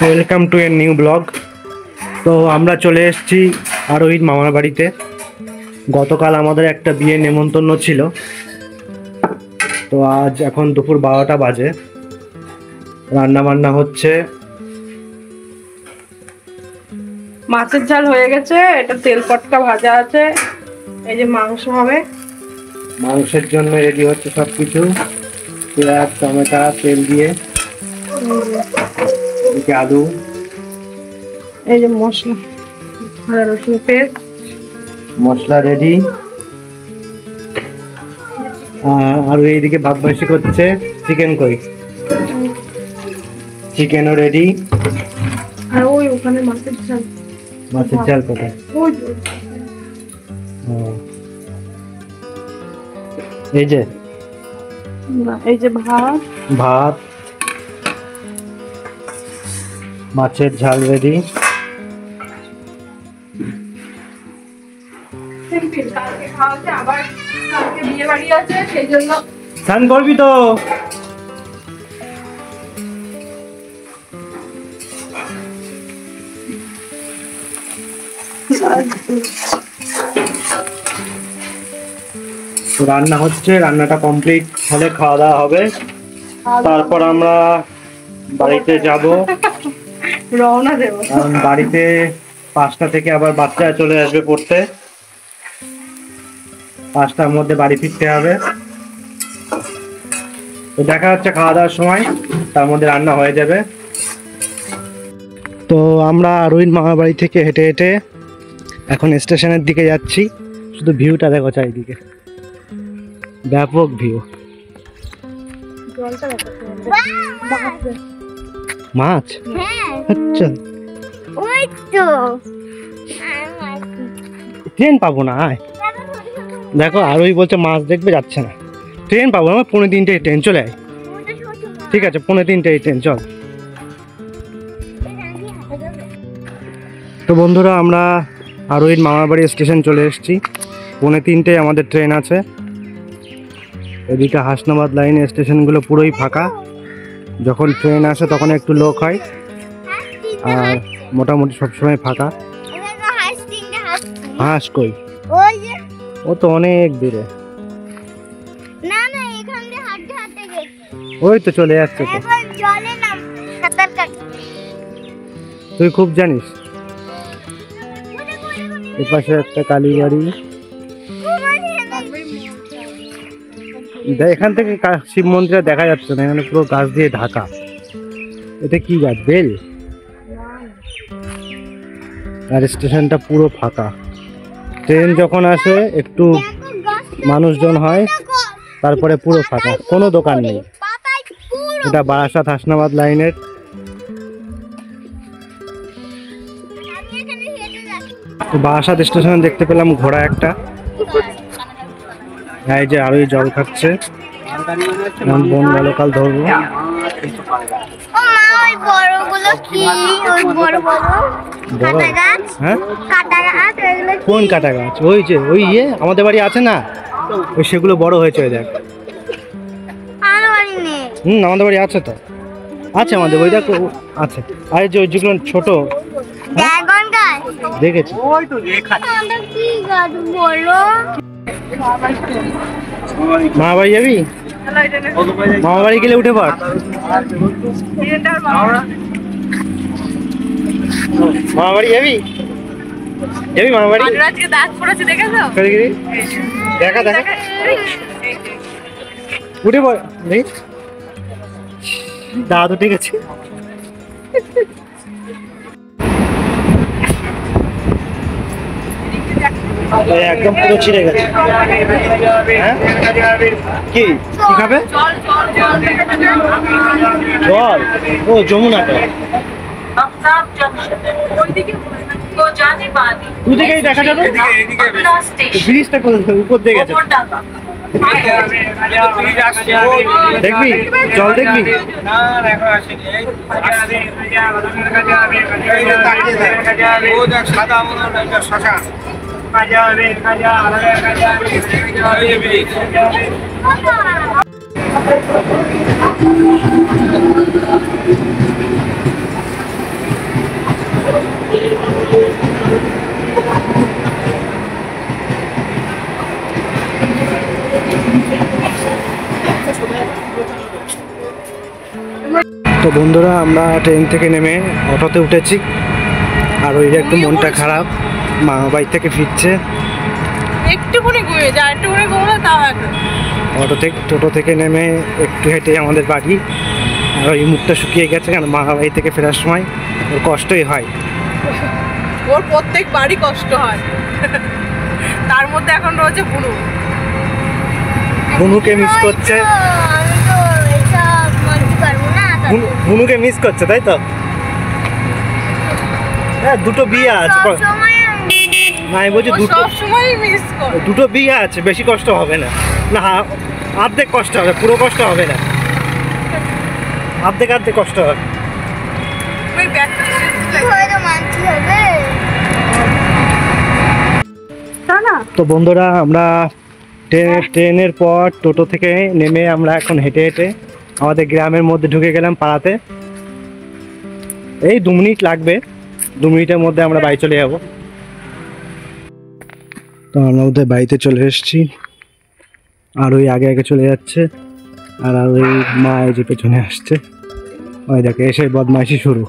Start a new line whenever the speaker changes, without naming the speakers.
Welcome to a new blog. তো আমরা চলে এসেছি আরোহীর মামার বাড়িতে। গতকাল আমাদের একটা বিয়ে নেমন্তন্ন ছিল, তো আজ এখন দুপুর 12টা বাজে। রান্না বান্না হচ্ছে,
মাছের ঝাল হয়ে গেছে, এটা তেল পটকা ভাজা আছে, এই যে মাংস হবে,
মাংসের জন্য রেডি হচ্ছে সব কিছু। পেঁয়াজ, টমেটো, তেল দিয়ে, এদিকে আলু,
এই যে মশলা, আদা রসুন পেস্ট,
মশলা রেডি। আর এইদিকে ভাত বসি করছে চিকেন কই, চিকেনও রেডি।
আর ওই ওখানে মাছের ঝাল,
মাছের ঝাল কোথায়?
ওই
এই যে
ভাত,
ভাত, মাছের ঝাল রেডি।
কালকে খাওয়া হচ্ছে, আবার কালকে বিয়ে বাড়ি আছে, সেই জন্য
স্নান করবি তো? রান্না হচ্ছে, রান্নাটা কমপ্লিট হলে খাওয়া দাওয়া হবে। তারপর আমরা বাড়িতে যাব,
রওনা দেবো।
কারণ বাড়িতে 5টা থেকে আবার বাচ্চা চলে আসবে পড়তে। 5টার মধ্যে বাড়ি ফিরতে হবে। তো দেখা হচ্ছে খাওয়া দাওয়ার সময়, তার মধ্যে রান্না হয়ে যাবে। তো আমরা আরোহীর মামার বাড়ি থেকে হেঁটে হেঁটে এখন স্টেশনের দিকে যাচ্ছি। শুধু ভিউটা দেখো চারিদিকে, ব্যাপক ভিউ। মাছ? আচ্ছা, ট্রেন পাবো না। আয় দেখো, আরোহী বলছে মাছ দেখবে, যাচ্ছে না। ট্রেন পাবো না, 3:45 ট্রেন, চলে আয়। ঠিক আছে, 3:45 ট্রেন, চল। তো বন্ধুরা, আমরা আরোহীর মামার বাড়ি স্টেশন চলে এসেছি। 3:45 আমাদের ট্রেন আছে। এদিকে হাসনাবাদ লাইন স্টেশনগুলো পুরোই ফাঁকা। যখন ট্রেন আসে তখন একটু লোক হয়, আর মোটামুটি সবসময় ফাঁকা। হাঁস কই? ও তো অনেক দূরে। ওই তো চলে যাচ্ছে তো। তুই খুব জানিস। এপাশে একটা কালীবাড়ি, এখান থেকে শিব মন্দিরটা দেখা যাচ্ছে না, এখানে পুরো গাছ দিয়ে ঢাকা। এটা কি গাছ? বেল। আর স্টেশনটা পুরো ফাঁকা। ট্রেন যখন আসে একটু মানুষজন হয়, তারপরে পুরো ফাঁকা, কোনো দোকান নেই। এটা বারাসাত হাসনাবাদ লাইনের। বারাসাত স্টেশনে দেখতে পেলাম ঘোড়া একটা। এই যে আরোই জল খাচ্ছে। বন কাল ধরবো। হ্যাঁ, কোন কাটা গাছ? ওই যে ওই আমাদের বাড়ি আছে না, ওই সেগুলো বড় হয়েছে, ওই দেখ। আমাদের বাড়ি আছে তো, আছে আমাদের ওই দেখো আছে। আর যে ওই যেগুলো ছোট দেখেছি। মা বাড়ি যাবি? মামা বাড়ি গেলে উঠে পড়। মামা বাড়ি যাবি? যাবি মামা বাড়ি? দেখা দেখা, উঠে পড়। দাদু ঠিক আছে। একদম পুরো ছিঁড়ে গেছে। হ্যাঁ, কি কি খাবে? জল? ও যমুনাটা। দু দিকেই দেখা যাবে। ব্রিজটা উপর দিয়ে গেছে, দেখবি? জল দেখবি? সাদা শশা আমরা ট্রেন থেকে নেমে অটোতে উঠেছি, আর ওই একটু মনটা খারাপ, মামা বাড়ি থেকে ফিরছে।
একটুখানি ঘুমিয়ে যা, একটুখানি ঘুমলে তাও একটা
টোটো থেকে নেমে একটু হেঁটে আমাদের বাড়ি। আর ওই মুখটা শুকিয়ে গেছে, কারণ মামা বাড়ি থেকে ফেরার সময় ওর কষ্টই হয়।
ওর প্রত্যেক বাড়ি কষ্ট হয়, তার মধ্যে এখন রয়েছে বুনু।
বুনুকে মিস করছে,
আমি তো এসব মানতে পারবো না।
বুনুকে মিস করছে, তাই তো? হ্যাঁ, দুটো বিয়ে আছে।
সবসময়
না, আমি বলছি
ও সবসময় মিস করে।
দুটো বিয়ে আছে, বেশি কষ্ট হবে না। না, অর্ধেক কষ্ট হবে, পুরো কষ্ট হবে না, অর্ধেক অর্ধেক কষ্ট হবে।
ওই ব্যাগটা
হয়তো মানতে হবে।
তা না
তো বন্ধুরা, আমরা ট্রেনের পর টোটো থেকে নেমে আমরা এখন হেঁটে হেঁটে আমাদের গ্রামের মধ্যে ঢুকে গেলাম, পাড়াতে। এই 2 মিনিট লাগবে, 2 মিনিটের মধ্যে আমরা বাড়ি চলে যাব। তো আমরা ওদের বাড়িতে চলে এসেছি, আর ওই আগে আগে চলে যাচ্ছে, আর ওই মা এই যে পেছনে আসছে। ওই দেখে এসে বদমাইশি শুরু।